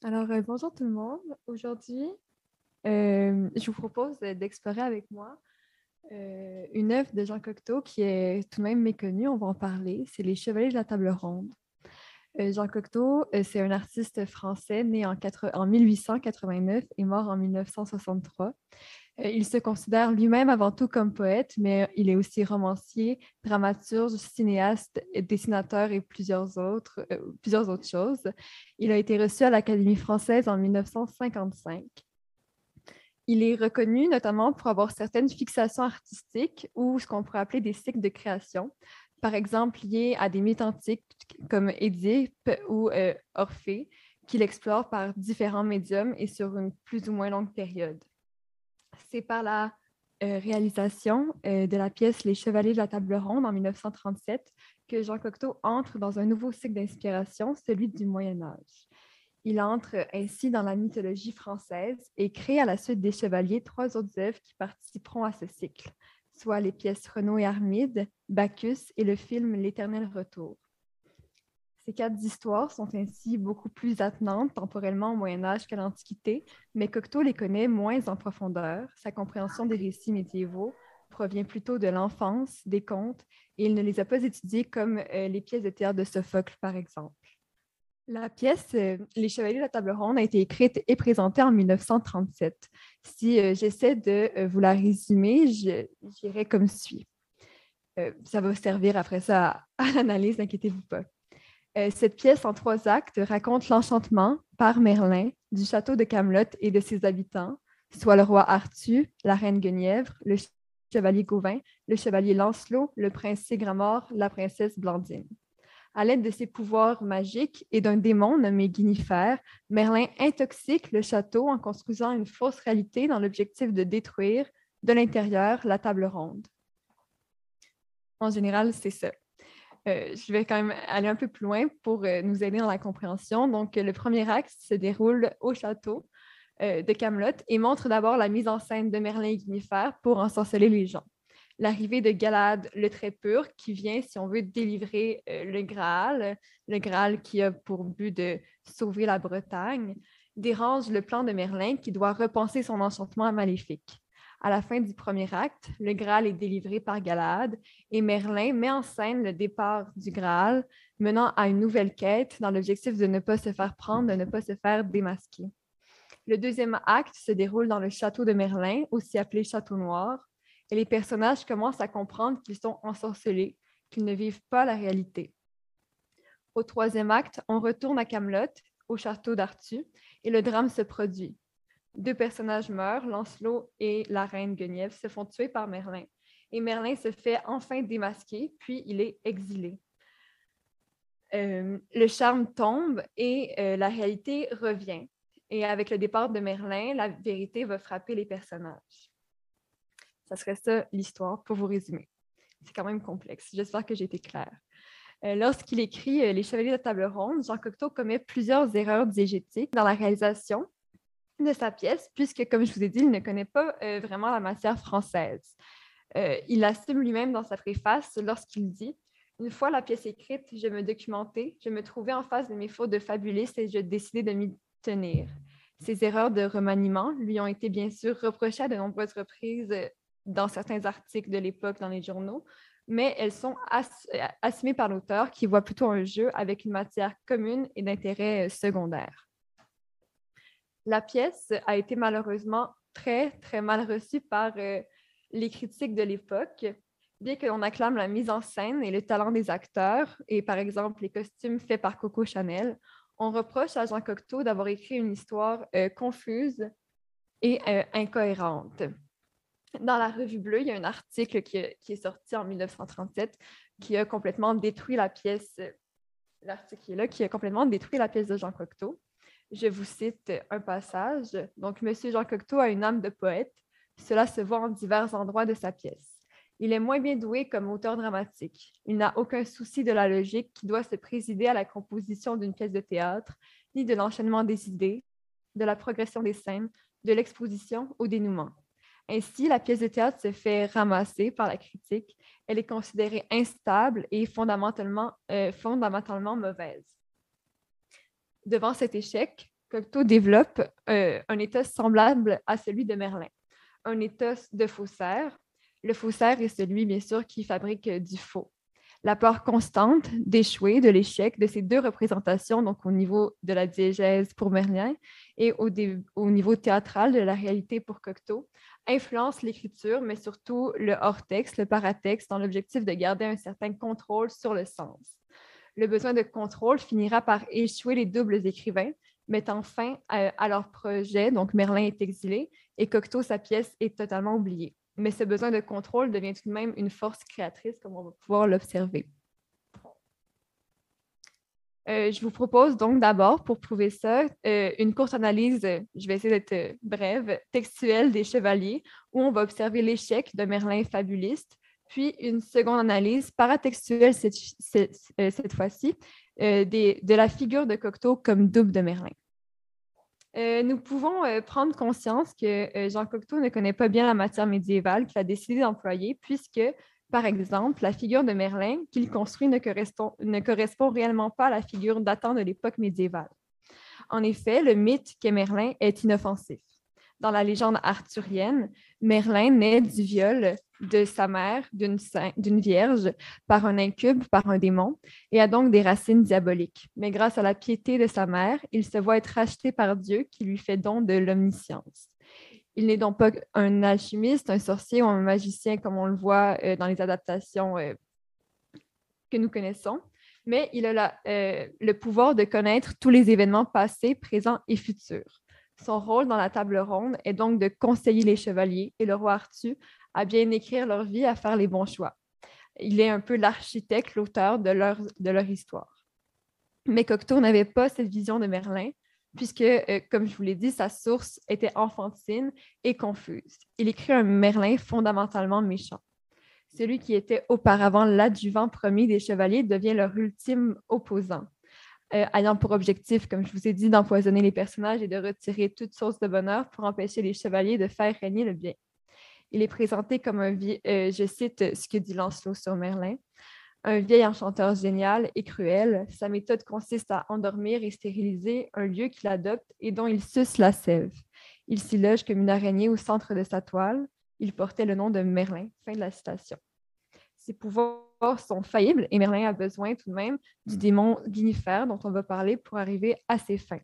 Bonjour tout le monde. Aujourd'hui, je vous propose d'explorer avec moi une œuvre de Jean Cocteau qui est tout de même méconnue. On va en parler. C'est Les Chevaliers de la Table ronde. Jean Cocteau, c'est un artiste français né en 1889 et mort en 1963. Il se considère lui-même avant tout comme poète, mais il est aussi romancier, dramaturge, cinéaste, dessinateur et plusieurs autres choses. Il a été reçu à l'Académie française en 1955. Il est reconnu notamment pour avoir certaines fixations artistiques ou ce qu'on pourrait appeler des cycles de création, par exemple liés à des mythes antiques comme Édipe ou Orphée, qu'il explore par différents médiums et sur une plus ou moins longue période. C'est par la réalisation de la pièce Les Chevaliers de la Table ronde en 1937 que Jean Cocteau entre dans un nouveau cycle d'inspiration, celui du Moyen Âge. Il entre ainsi dans la mythologie française et crée à la suite des Chevaliers trois autres œuvres qui participeront à ce cycle, soit les pièces Renaud et Armide, Bacchus et le film L'Éternel Retour. Ces quatre histoires sont ainsi beaucoup plus attenantes temporellement au Moyen Âge qu'à l'Antiquité, mais Cocteau les connaît moins en profondeur. Sa compréhension des récits médiévaux provient plutôt de l'enfance, des contes, et il ne les a pas étudiés comme les pièces de théâtre de Sophocle, par exemple. La pièce Les Chevaliers de la Table ronde a été écrite et présentée en 1937. Si j'essaie de vous la résumer, j'irai comme suit. Ça va servir après ça à l'analyse, n'inquiétez-vous pas. Cette pièce en trois actes raconte l'enchantement par Merlin du château de Camelot et de ses habitants, soit le roi Arthur, la reine Guenièvre, le chevalier Gauvin, le chevalier Lancelot, le prince Ségramore, la princesse Blandine. À l'aide de ses pouvoirs magiques et d'un démon nommé Guinifère, Merlin intoxique le château en construisant une fausse réalité dans l'objectif de détruire, de l'intérieur, la table ronde. En général, c'est ça. Je vais quand même aller un peu plus loin pour nous aider dans la compréhension. Donc, le premier acte se déroule au château de Camelot et montre d'abord la mise en scène de Merlin et Guinifère pour ensorceler les gens. L'arrivée de Galad le Très Pur qui vient, si on veut, délivrer le Graal qui a pour but de sauver la Bretagne, dérange le plan de Merlin qui doit repenser son enchantement maléfique. À la fin du premier acte, le Graal est délivré par Galad et Merlin met en scène le départ du Graal, menant à une nouvelle quête dans l'objectif de ne pas se faire prendre, de ne pas se faire démasquer. Le deuxième acte se déroule dans le château de Merlin, aussi appelé Château Noir, et les personnages commencent à comprendre qu'ils sont ensorcelés, qu'ils ne vivent pas la réalité. Au troisième acte, on retourne à Camelot, au château d'Arthur, et le drame se produit. Deux personnages meurent, Lancelot et la reine Guenièvre se font tuer par Merlin. Et Merlin se fait enfin démasquer, puis il est exilé. Le charme tombe et la réalité revient. Et avec le départ de Merlin, la vérité va frapper les personnages. Ça serait ça l'histoire pour vous résumer. C'est quand même complexe. J'espère que j'ai été claire. Lorsqu'il écrit Les Chevaliers de la Table ronde, Jean Cocteau commet plusieurs erreurs diégétiques dans la réalisation de sa pièce, puisque, comme je vous ai dit, il ne connaît pas vraiment la matière française. Il l'assume lui-même dans sa préface lorsqu'il dit « Une fois la pièce écrite, je me documentais, je me trouvais en face de mes fautes de fabuliste et je décidai de m'y tenir. » Ces erreurs de remaniement lui ont été bien sûr reprochées à de nombreuses reprises dans certains articles de l'époque dans les journaux, mais elles sont assumées par l'auteur qui voit plutôt un jeu avec une matière commune et d'intérêt secondaire. La pièce a été malheureusement très, très mal reçue par les critiques de l'époque, bien que l'on acclame la mise en scène et le talent des acteurs, et par exemple les costumes faits par Coco Chanel, on reproche à Jean Cocteau d'avoir écrit une histoire confuse et incohérente. Dans la Revue Bleue, il y a un article qui est sorti en 1937 qui a complètement détruit la pièce, l'article qui est là, qui a complètement détruit la pièce de Jean Cocteau. Je vous cite un passage. Donc, M. Jean Cocteau a une âme de poète. Cela se voit en divers endroits de sa pièce. Il est moins bien doué comme auteur dramatique. Il n'a aucun souci de la logique qui doit se présider à la composition d'une pièce de théâtre, ni de l'enchaînement des idées, de la progression des scènes, de l'exposition au dénouement. Ainsi, la pièce de théâtre se fait ramasser par la critique. Elle est considérée instable et fondamentalement mauvaise. Devant cet échec, Cocteau développe un état semblable à celui de Merlin, un état de faussaire. Le faussaire est celui, bien sûr, qui fabrique du faux. La peur constante d'échouer, de l'échec de ces deux représentations, donc au niveau de la diégèse pour Merlin et au niveau théâtral de la réalité pour Cocteau, influence l'écriture, mais surtout le hors-texte, le paratexte, dans l'objectif de garder un certain contrôle sur le sens. Le besoin de contrôle finira par échouer les doubles écrivains, mettant fin à leur projet. Donc, Merlin est exilé et Cocteau, sa pièce, est totalement oubliée. Mais ce besoin de contrôle devient tout de même une force créatrice, comme on va pouvoir l'observer. Je vous propose donc d'abord, pour prouver ça, une courte analyse, je vais essayer d'être brève, textuelle des chevaliers, où on va observer l'échec de Merlin fabuliste, puis une seconde analyse paratextuelle cette fois-ci, de la figure de Cocteau comme double de Merlin. Nous pouvons prendre conscience que Jean Cocteau ne connaît pas bien la matière médiévale qu'il a décidé d'employer, puisque, par exemple, la figure de Merlin qu'il construit ne correspond réellement pas à la figure datant de l'époque médiévale. En effet, le mythe qu'est Merlin est inoffensif. Dans la légende arthurienne, Merlin naît du viol de sa mère, d'une vierge, par un incube, par un démon, et a donc des racines diaboliques. Mais grâce à la piété de sa mère, il se voit être racheté par Dieu qui lui fait don de l'omniscience. Il n'est donc pas un alchimiste, un sorcier ou un magicien comme on le voit dans les adaptations que nous connaissons, mais il a le pouvoir de connaître tous les événements passés, présents et futurs. Son rôle dans la table ronde est donc de conseiller les chevaliers et le roi Arthur à bien écrire leur vie, à faire les bons choix. Il est un peu l'architecte, l'auteur de leur histoire. Mais Cocteau n'avait pas cette vision de Merlin, puisque, comme je vous l'ai dit, sa source était enfantine et confuse. Il écrit un Merlin fondamentalement méchant. Celui qui était auparavant l'adjuvant premier des chevaliers devient leur ultime opposant, ayant pour objectif, comme je vous ai dit, d'empoisonner les personnages et de retirer toute source de bonheur pour empêcher les chevaliers de faire régner le bien. Il est présenté comme je cite ce que dit Lancelot sur Merlin, un vieil enchanteur génial et cruel. Sa méthode consiste à endormir et stériliser un lieu qu'il adopte et dont il suce la sève. Il s'y loge comme une araignée au centre de sa toile. Il portait le nom de Merlin. Fin de la citation. Ses pouvoirs sont faillibles et Merlin a besoin tout de même du démon Guinifère dont on va parler pour arriver à ses fins.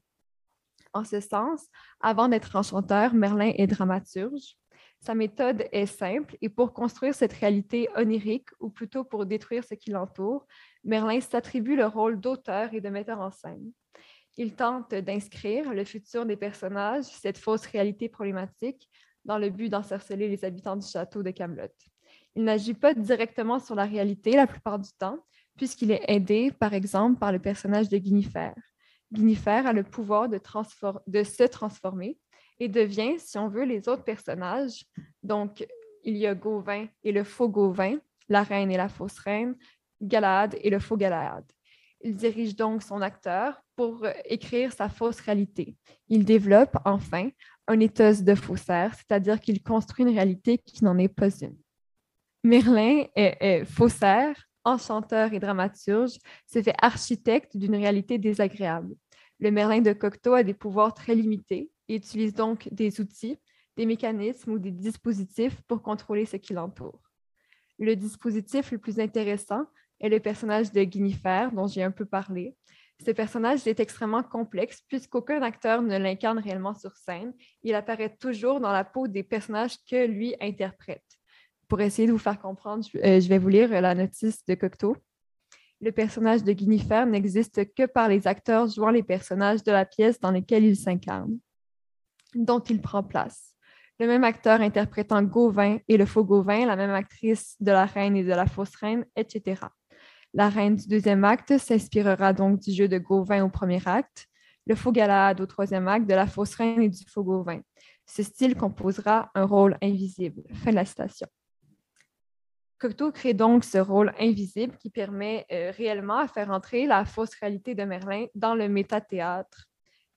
En ce sens, avant d'être enchanteur, Merlin est dramaturge. Sa méthode est simple et pour construire cette réalité onirique, ou plutôt pour détruire ce qui l'entoure, Merlin s'attribue le rôle d'auteur et de metteur en scène. Il tente d'inscrire le futur des personnages, cette fausse réalité problématique, dans le but d'encerceler les habitants du château de Camelot. Il n'agit pas directement sur la réalité la plupart du temps, puisqu'il est aidé, par exemple, par le personnage de Guinifère. Guinifère a le pouvoir de se transformer et devient, si on veut, les autres personnages. Donc, il y a Gauvin et le faux Gauvin, la reine et la fausse reine, Galahad et le faux Galahad. Il dirige donc son acteur pour écrire sa fausse réalité. Il développe, enfin, un éthos de faussaire, c'est-à-dire qu'il construit une réalité qui n'en est pas une. Merlin est faussaire, enchanteur et dramaturge, se fait architecte d'une réalité désagréable. Le Merlin de Cocteau a des pouvoirs très limités et utilise donc des outils, des mécanismes ou des dispositifs pour contrôler ce qui l'entoure. Le dispositif le plus intéressant est le personnage de Guinifère, dont j'ai un peu parlé. Ce personnage est extrêmement complexe puisqu'aucun acteur ne l'incarne réellement sur scène. Il apparaît toujours dans la peau des personnages que lui interprète. Pour essayer de vous faire comprendre, je vais vous lire la notice de Cocteau. Le personnage de Guinifère n'existe que par les acteurs jouant les personnages de la pièce dans lesquels il s'incarne, dont il prend place. Le même acteur interprétant Gauvin et le faux Gauvin, la même actrice de la reine et de la fausse reine, etc. La reine du deuxième acte s'inspirera donc du jeu de Gauvin au premier acte, le faux Galahad au troisième acte, de la fausse reine et du faux Gauvin. Ce style composera un rôle invisible. Fin de la citation. Cocteau crée donc ce rôle invisible qui permet réellement à faire entrer la fausse réalité de Merlin dans le métathéâtre,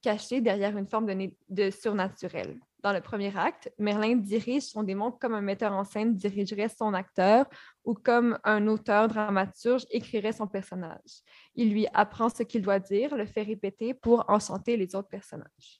caché derrière une forme de surnaturel. dans le premier acte, Merlin dirige son démon comme un metteur en scène dirigerait son acteur ou comme un auteur dramaturge écrirait son personnage. Il lui apprend ce qu'il doit dire, le fait répéter pour enchanter les autres personnages.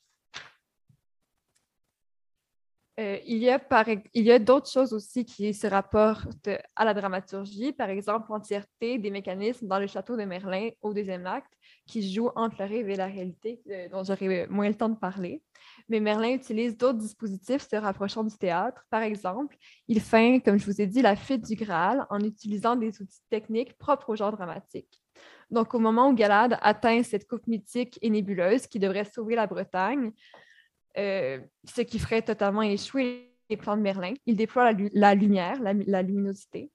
Il y a d'autres choses aussi qui se rapportent à la dramaturgie, par exemple l'entièreté des mécanismes dans le château de Merlin au deuxième acte, qui jouent entre le rêve et la réalité, dont j'aurai moins le temps de parler. Mais Merlin utilise d'autres dispositifs se rapprochant du théâtre. Par exemple, il feint, comme je vous ai dit, la fuite du Graal en utilisant des outils techniques propres au genre dramatique. Donc, au moment où Galad atteint cette coupe mythique et nébuleuse qui devrait sauver la Bretagne, ce qui ferait totalement échouer les plans de Merlin. Il déploie la lumière, la luminosité,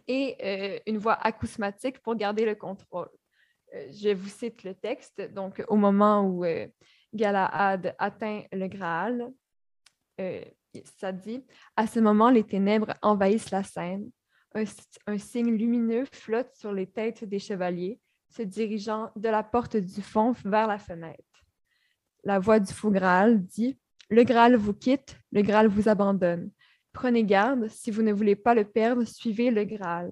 et une voix acousmatique pour garder le contrôle. Je vous cite le texte. Donc, au moment où Galahad atteint le Graal, ça dit « À ce moment, les ténèbres envahissent la scène. Un signe lumineux flotte sur les têtes des chevaliers, se dirigeant de la porte du fond vers la fenêtre. La voix du faux Graal dit « Le Graal vous quitte, le Graal vous abandonne. Prenez garde, si vous ne voulez pas le perdre, suivez le Graal. »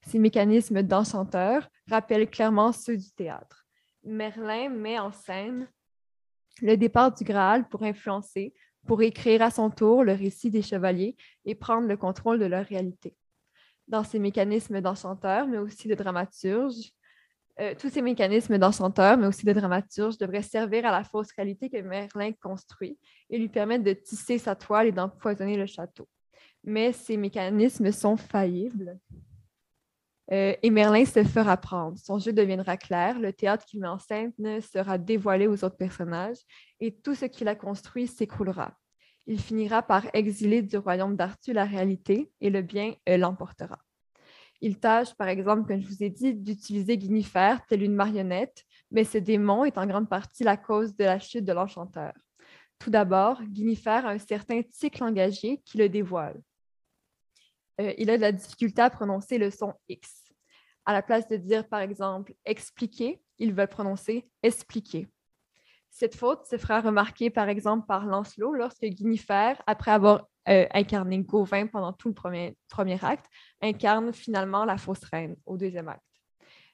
Ces mécanismes d'enchanteur rappellent clairement ceux du théâtre. Merlin met en scène le départ du Graal pour influencer, pour écrire à son tour le récit des chevaliers et prendre le contrôle de leur réalité. Dans ces mécanismes d'enchanteur, mais aussi de dramaturge, tous ces mécanismes d'enchanteur, mais aussi de dramaturge, devraient servir à la fausse réalité que Merlin construit et lui permettre de tisser sa toile et d'empoisonner le château. Mais ces mécanismes sont faillibles. Et Merlin se fera prendre. Son jeu deviendra clair, le théâtre qu'il met en scène sera dévoilé aux autres personnages et tout ce qu'il a construit s'écroulera. Il finira par exiler du royaume d'Arthur la réalité et le bien l'emportera. Il tâche, par exemple, comme je vous ai dit, d'utiliser Guinevere telle une marionnette, mais ce démon est en grande partie la cause de la chute de l'enchanteur. Tout d'abord, Guinevere a un certain tic langagier qui le dévoile. Il a de la difficulté à prononcer le son X. À la place de dire, par exemple, expliquer, il va prononcer expliquer. Cette faute se fera remarquer, par exemple, par Lancelot lorsque Guinevere, après avoir incarné Gauvin pendant tout le premier acte, incarne finalement la fausse reine au deuxième acte.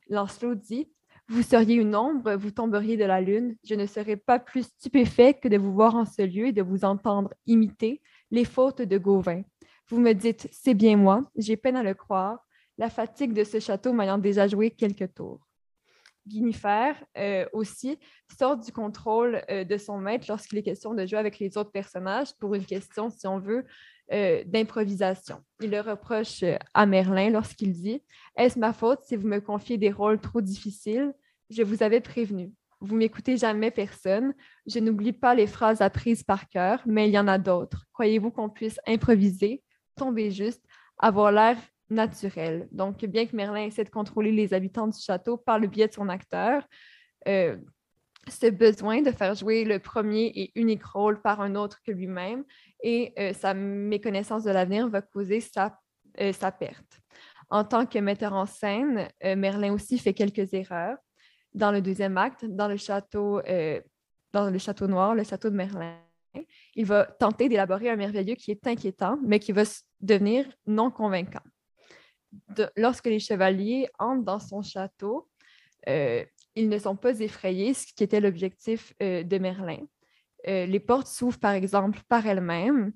Lancelot dit « Vous seriez une ombre, vous tomberiez de la lune. Je ne serais pas plus stupéfait que de vous voir en ce lieu et de vous entendre imiter les fautes de Gauvin. Vous me dites « C'est bien moi, j'ai peine à le croire, la fatigue de ce château m'ayant déjà joué quelques tours. » Guinevere aussi sort du contrôle de son maître lorsqu'il est question de jouer avec les autres personnages pour une question, si on veut, d'improvisation. Il le reproche à Merlin lorsqu'il dit « Est-ce ma faute si vous me confiez des rôles trop difficiles? Je vous avais prévenu. Vous m'écoutez jamais personne. Je n'oublie pas les phrases apprises par cœur, mais il y en a d'autres. Croyez-vous qu'on puisse improviser, tomber juste, avoir l'air naturel. » Donc, bien que Merlin essaie de contrôler les habitants du château par le biais de son acteur, ce besoin de faire jouer le premier et unique rôle par un autre que lui-même et sa méconnaissance de l'avenir va causer sa perte. En tant que metteur en scène, Merlin aussi fait quelques erreurs. Dans le deuxième acte, dans le château noir, le château de Merlin, il va tenter d'élaborer un merveilleux qui est inquiétant, mais qui va devenir non convaincant. Lorsque les chevaliers entrent dans son château, ils ne sont pas effrayés, ce qui était l'objectif de Merlin. Les portes s'ouvrent, par exemple, par elles-mêmes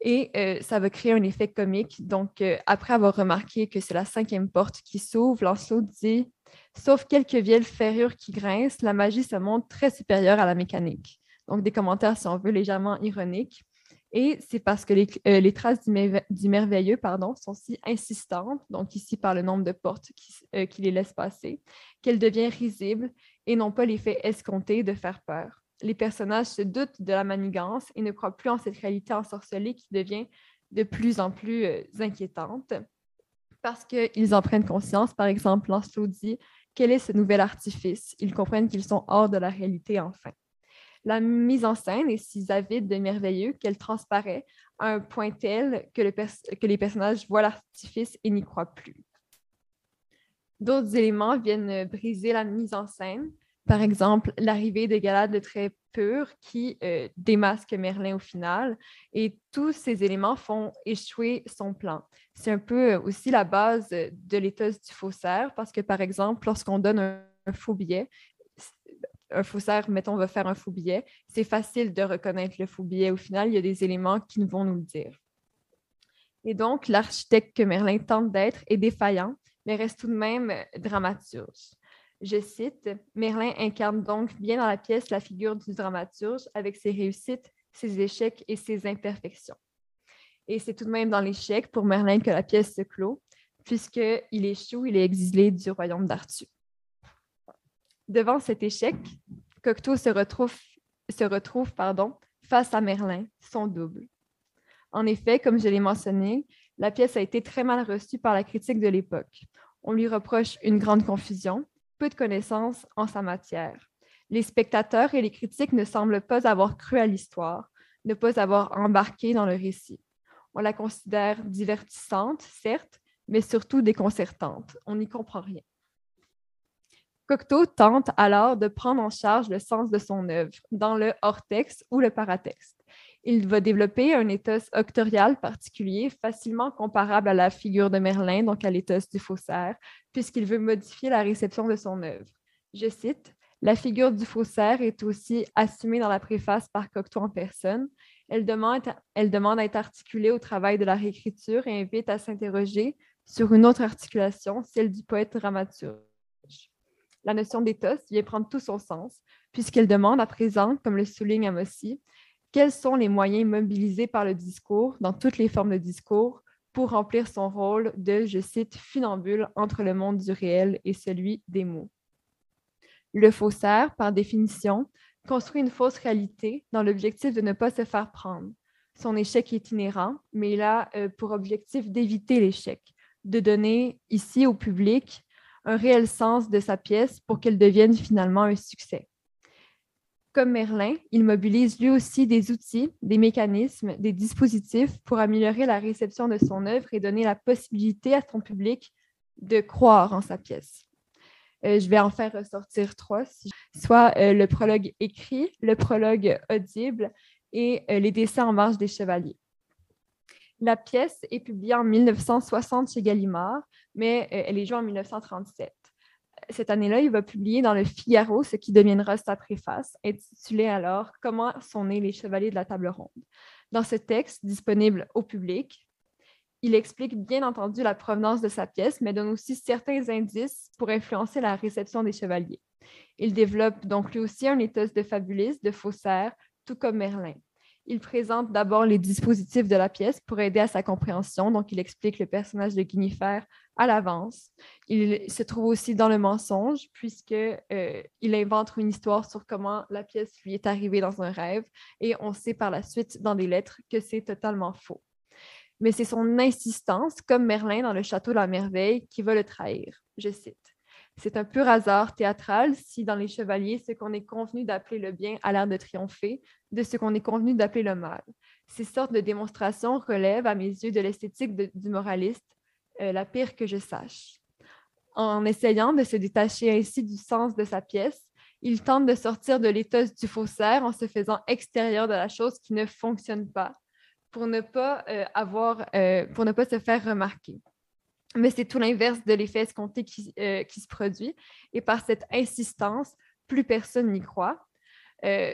et ça va créer un effet comique. Donc, après avoir remarqué que c'est la cinquième porte qui s'ouvre, Lancelot dit « Sauf quelques vieilles ferrures qui grincent, la magie se montre très supérieure à la mécanique. » Donc, des commentaires, si on veut, légèrement ironiques. Et c'est parce que les traces du merveilleux sont si insistantes, donc ici par le nombre de portes qui les laissent passer, qu'elle devient risible et non pas l'effet escompté de faire peur. Les personnages se doutent de la manigance et ne croient plus en cette réalité ensorcelée qui devient de plus en plus inquiétante parce qu'ils en prennent conscience. Par exemple, Lancelot dit « Quel est ce nouvel artifice? » Ils comprennent qu'ils sont hors de la réalité enfin. La mise en scène est si avide de merveilleux qu'elle transparaît à un point tel que les personnages voient l'artifice et n'y croient plus. D'autres éléments viennent briser la mise en scène. Par exemple, l'arrivée de Galad le très pur qui démasque Merlin au final. Et tous ces éléments font échouer son plan. C'est un peu aussi la base de l'éthos du faussaire parce que, par exemple, lorsqu'on donne un faux billet, un faussaire, mettons, va faire un faux billet, c'est facile de reconnaître le faux billet. Au final, il y a des éléments qui vont nous le dire. Et donc, l'architecte que Merlin tente d'être est défaillant, mais reste tout de même dramaturge. Je cite, Merlin incarne donc bien dans la pièce la figure du dramaturge avec ses réussites, ses échecs et ses imperfections. Et c'est tout de même dans l'échec pour Merlin que la pièce se clôt, puisqu'il échoue, il est exilé du royaume d'Arthur. Devant cet échec, Cocteau se retrouve face à Merlin, son double. En effet, comme je l'ai mentionné, la pièce a été très mal reçue par la critique de l'époque. On lui reproche une grande confusion, peu de connaissances en sa matière. Les spectateurs et les critiques ne semblent pas avoir cru à l'histoire, ne pas avoir embarqué dans le récit. On la considère divertissante, certes, mais surtout déconcertante. On n'y comprend rien. Cocteau tente alors de prendre en charge le sens de son œuvre dans le hors-texte ou le paratexte. Il va développer un ethos octorial particulier, facilement comparable à la figure de Merlin, donc à l'ethos du faussaire, puisqu'il veut modifier la réception de son œuvre. Je cite, « La figure du faussaire est aussi assumée dans la préface par Cocteau en personne. Elle demande à être articulée au travail de la réécriture et invite à s'interroger sur une autre articulation, celle du poète dramaturge. La notion d'éthos vient prendre tout son sens, puisqu'elle demande à présent, comme le souligne Amossi, quels sont les moyens mobilisés par le discours, dans toutes les formes de discours, pour remplir son rôle de, je cite, funambule entre le monde du réel et celui des mots. Le faussaire, par définition, construit une fausse réalité dans l'objectif de ne pas se faire prendre. Son échec est inhérent, mais il a pour objectif d'éviter l'échec, de donner ici au public un réel sens de sa pièce pour qu'elle devienne finalement un succès. Comme Merlin, il mobilise lui aussi des outils, des mécanismes, des dispositifs pour améliorer la réception de son œuvre et donner la possibilité à son public de croire en sa pièce. Je vais en faire ressortir 3, soit le prologue écrit, le prologue audible et les dessins en marge des chevaliers. La pièce est publiée en 1960 chez Gallimard, mais elle est jouée en 1937. Cette année-là, il va publier dans le Figaro ce qui deviendra sa préface, intitulée alors « Comment sont nés les chevaliers de la table ronde ». Dans ce texte, disponible au public, il explique bien entendu la provenance de sa pièce, mais donne aussi certains indices pour influencer la réception des chevaliers. Il développe donc lui aussi un ethos de fabuliste, de faussaire, tout comme Merlin. Il présente d'abord les dispositifs de la pièce pour aider à sa compréhension. Donc, il explique le personnage de Guinevere à l'avance. Il se trouve aussi dans le mensonge, puisqu'il invente une histoire sur comment la pièce lui est arrivée dans un rêve. Et on sait par la suite, dans des lettres, que c'est totalement faux. Mais c'est son insistance, comme Merlin dans le Château de la Merveille, qui va le trahir. Je cite. C'est un pur hasard théâtral si, dans les chevaliers, ce qu'on est convenu d'appeler le bien a l'air de triompher de ce qu'on est convenu d'appeler le mal. Ces sortes de démonstrations relèvent, à mes yeux, de l'esthétique du moraliste, la pire que je sache. En essayant de se détacher ainsi du sens de sa pièce, il tente de sortir de l'éthos du faussaire en se faisant extérieur de la chose qui ne fonctionne pas, pour ne pas se faire remarquer. Mais c'est tout l'inverse de l'effet escompté qui se produit. Et par cette insistance, plus personne n'y croit.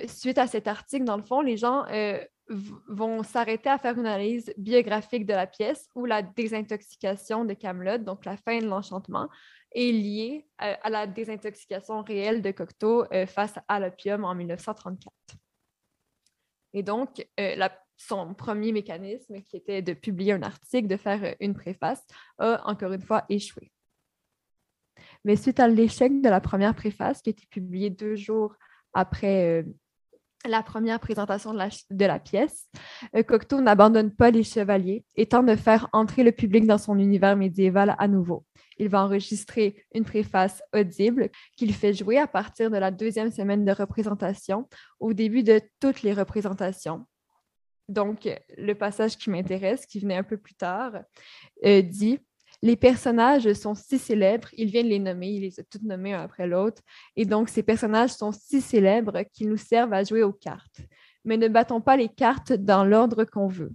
Suite à cet article, dans le fond, les gens vont s'arrêter à faire une analyse biographique de la pièce où la désintoxication de Camelot, donc la fin de l'enchantement, est liée à la désintoxication réelle de Cocteau face à l'opium en 1934. Et donc, son premier mécanisme, qui était de publier un article, de faire une préface, a encore une fois échoué. Mais suite à l'échec de la première préface, qui a été publiée 2 jours après la première présentation de la pièce, Cocteau n'abandonne pas les chevaliers et tente de faire entrer le public dans son univers médiéval à nouveau. Il va enregistrer une préface audible qu'il fait jouer à partir de la 2e semaine de représentation, au début de toutes les représentations. Donc, le passage qui m'intéresse, qui venait un peu plus tard, dit « Les personnages sont si célèbres, il vient de les nommer, il les a tous nommés un après l'autre, et donc ces personnages sont si célèbres qu'ils nous servent à jouer aux cartes. Mais ne battons pas les cartes dans l'ordre qu'on veut.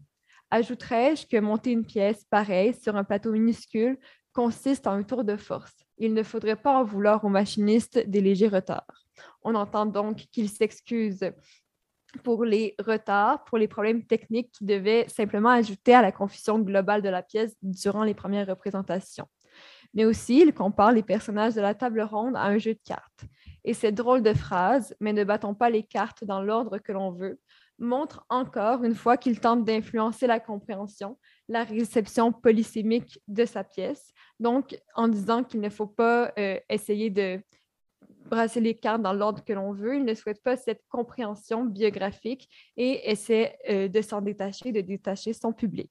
Ajouterais-je que monter une pièce pareille sur un plateau minuscule consiste en un tour de force. Il ne faudrait pas en vouloir aux machinistes des légers retards. On entend donc qu'ils s'excusent pour les retards, pour les problèmes techniques qui devaient simplement ajouter à la confusion globale de la pièce durant les premières représentations. Mais aussi, il compare les personnages de la table ronde à un jeu de cartes. Et cette drôle de phrase, mais ne battons pas les cartes dans l'ordre que l'on veut, montre encore une fois qu'il tente d'influencer la compréhension, la réception polysémique de sa pièce, donc en disant qu'il ne faut pas essayer de brasser les cartes dans l'ordre que l'on veut. Il ne souhaite pas cette compréhension biographique et essaie de s'en détacher, de détacher son public.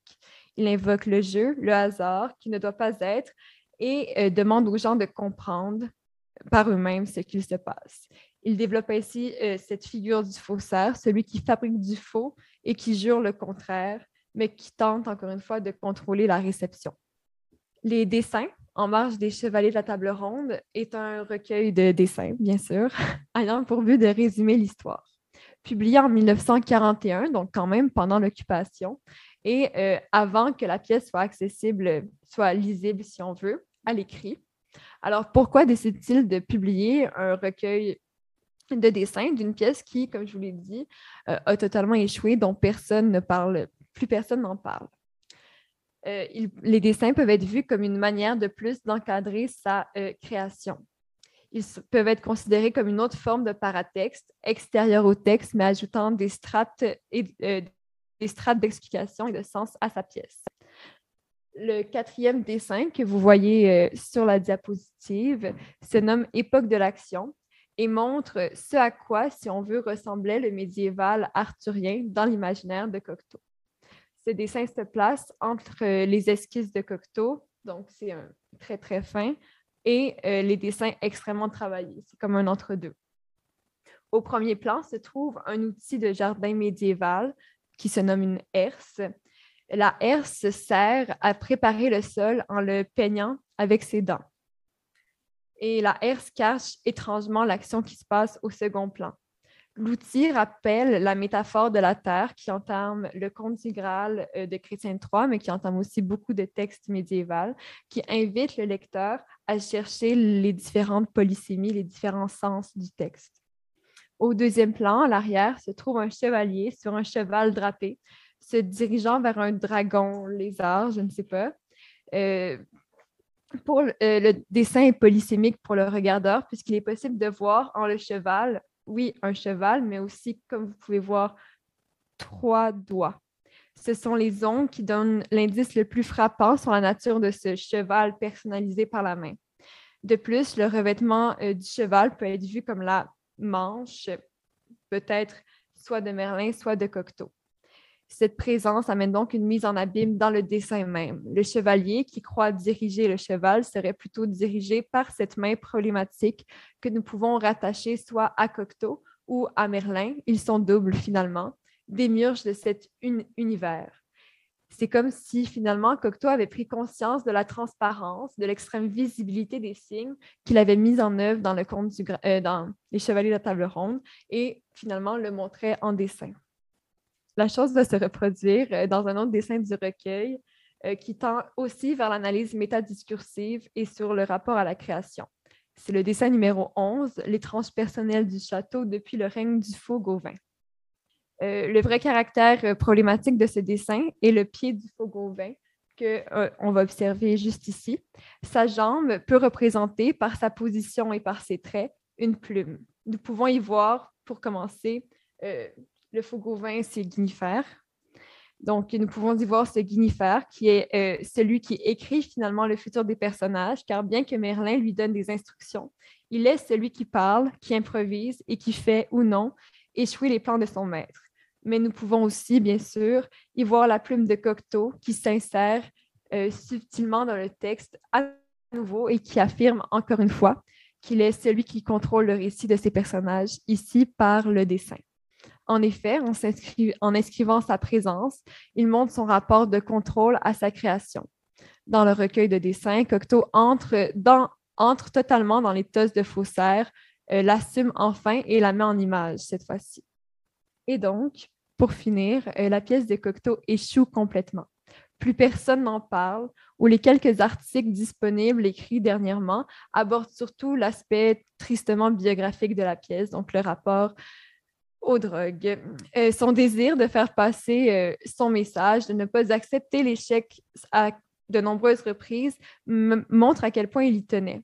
Il invoque le jeu, le hasard, qui ne doit pas être, et demande aux gens de comprendre par eux-mêmes ce qu'il se passe. Il développe ainsi cette figure du faussaire, celui qui fabrique du faux et qui jure le contraire, mais qui tente, encore une fois, de contrôler la réception. Les dessins en marge des Chevaliers de la Table Ronde est un recueil de dessins, bien sûr, ayant pour but de résumer l'histoire. Publié en 1941, donc quand même pendant l'occupation, et avant que la pièce soit accessible, soit lisible, si on veut, à l'écrit. Alors, pourquoi décide-t-il de publier un recueil de dessins d'une pièce qui, comme je vous l'ai dit, a totalement échoué, dont personne ne parle, plus personne n'en parle? Les dessins peuvent être vus comme une manière de plus d'encadrer sa création. Ils peuvent être considérés comme une autre forme de paratexte, extérieur au texte, mais ajoutant des strates d'explication et de sens à sa pièce. Le quatrième dessin que vous voyez sur la diapositive se nomme Époque de l'action et montre ce à quoi, si on veut, ressemblait le médiéval arthurien dans l'imaginaire de Cocteau. Ce dessin se place entre les esquisses de Cocteau, donc c'est un très très fin, et les dessins extrêmement travaillés. C'est comme un entre-deux. Au premier plan se trouve un outil de jardin médiéval qui se nomme une herse. La herse sert à préparer le sol en le peignant avec ses dents. Et la herse cache étrangement l'action qui se passe au second plan. L'outil rappelle la métaphore de la terre qui entame le Conte du Graal de Chrétien de Troyes, mais qui entame aussi beaucoup de textes médiévaux, qui invite le lecteur à chercher les différentes polysémies, les différents sens du texte. Au deuxième plan, à l'arrière, se trouve un chevalier sur un cheval drapé, se dirigeant vers un dragon lézard, je ne sais pas. Le dessin est polysémique pour le regardeur, puisqu'il est possible de voir en le cheval, oui, un cheval, mais aussi, comme vous pouvez voir, 3 doigts. Ce sont les ongles qui donnent l'indice le plus frappant sur la nature de ce cheval personnalisé par la main. De plus, le revêtement du cheval peut être vu comme la manche, peut-être soit de Merlin, soit de Cocteau. Cette présence amène donc une mise en abîme dans le dessin même. Le chevalier qui croit diriger le cheval serait plutôt dirigé par cette main problématique que nous pouvons rattacher soit à Cocteau ou à Merlin. Ils sont doubles finalement, démiurges de cet univers. C'est comme si finalement Cocteau avait pris conscience de la transparence, de l'extrême visibilité des signes qu'il avait mis en œuvre dans dans Les Chevaliers de la Table Ronde et finalement le montrait en dessin. La chose va se reproduire dans un autre dessin du recueil qui tend aussi vers l'analyse métadiscursive et sur le rapport à la création. C'est le dessin numéro 11, L'étrange personnel du château depuis le règne du faux Gauvin. Le vrai caractère problématique de ce dessin est le pied du faux Gauvin qu'on va observer juste ici. Sa jambe peut représenter par sa position et par ses traits une plume. Nous pouvons y voir, pour commencer, le faux Gauvin, c'est Guinifère. Donc, nous pouvons y voir ce Guinifère qui est celui qui écrit finalement le futur des personnages, car bien que Merlin lui donne des instructions, il est celui qui parle, qui improvise et qui fait ou non échouer les plans de son maître. Mais nous pouvons aussi, bien sûr, y voir la plume de Cocteau qui s'insère subtilement dans le texte à nouveau et qui affirme encore une fois qu'il est celui qui contrôle le récit de ses personnages, ici par le dessin. En effet, en inscrivant sa présence, il montre son rapport de contrôle à sa création. dans le recueil de dessins, Cocteau entre totalement dans les tosses de faussaire, l'assume enfin et la met en image cette fois-ci. Et donc, pour finir, la pièce de Cocteau échoue complètement. Plus personne n'en parle, ou les quelques articles disponibles écrits dernièrement abordent surtout l'aspect tristement biographique de la pièce, donc le rapport aux drogues. Son désir de faire passer son message, de ne pas accepter l'échec à de nombreuses reprises, montre à quel point il y tenait.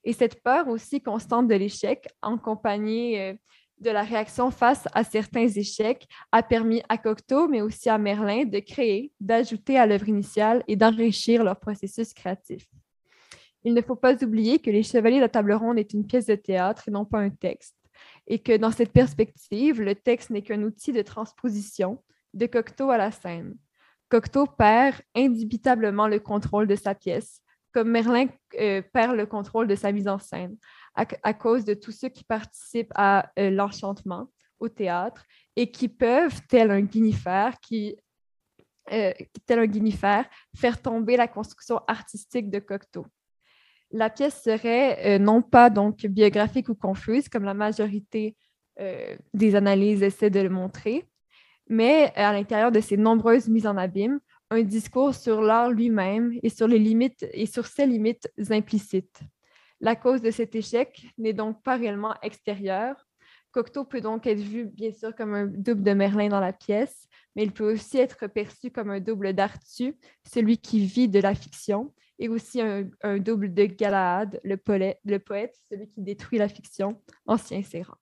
Et cette peur aussi constante de l'échec, accompagnée de la réaction face à certains échecs, a permis à Cocteau, mais aussi à Merlin, de créer, d'ajouter à l'œuvre initiale et d'enrichir leur processus créatif. Il ne faut pas oublier que Les Chevaliers de la Table Ronde est une pièce de théâtre et non pas un texte, et que dans cette perspective, le texte n'est qu'un outil de transposition de Cocteau à la scène. Cocteau perd indubitablement le contrôle de sa pièce, comme Merlin perd le contrôle de sa mise en scène, à cause de tous ceux qui participent à l'enchantement au théâtre et qui peuvent, tel un guinifère, faire tomber la construction artistique de Cocteau. La pièce serait non pas donc biographique ou confuse, comme la majorité des analyses essaient de le montrer, mais à l'intérieur de ses nombreuses mises en abîme, un discours sur l'art lui-même et sur les limites et sur ses limites implicites. La cause de cet échec n'est donc pas réellement extérieure. Cocteau peut donc être vu, bien sûr, comme un double de Merlin dans la pièce, mais il peut aussi être perçu comme un double d'Arthur, celui qui vit de la fiction, et aussi un double de Galahad, le poète, celui qui détruit la fiction, ancien Séran.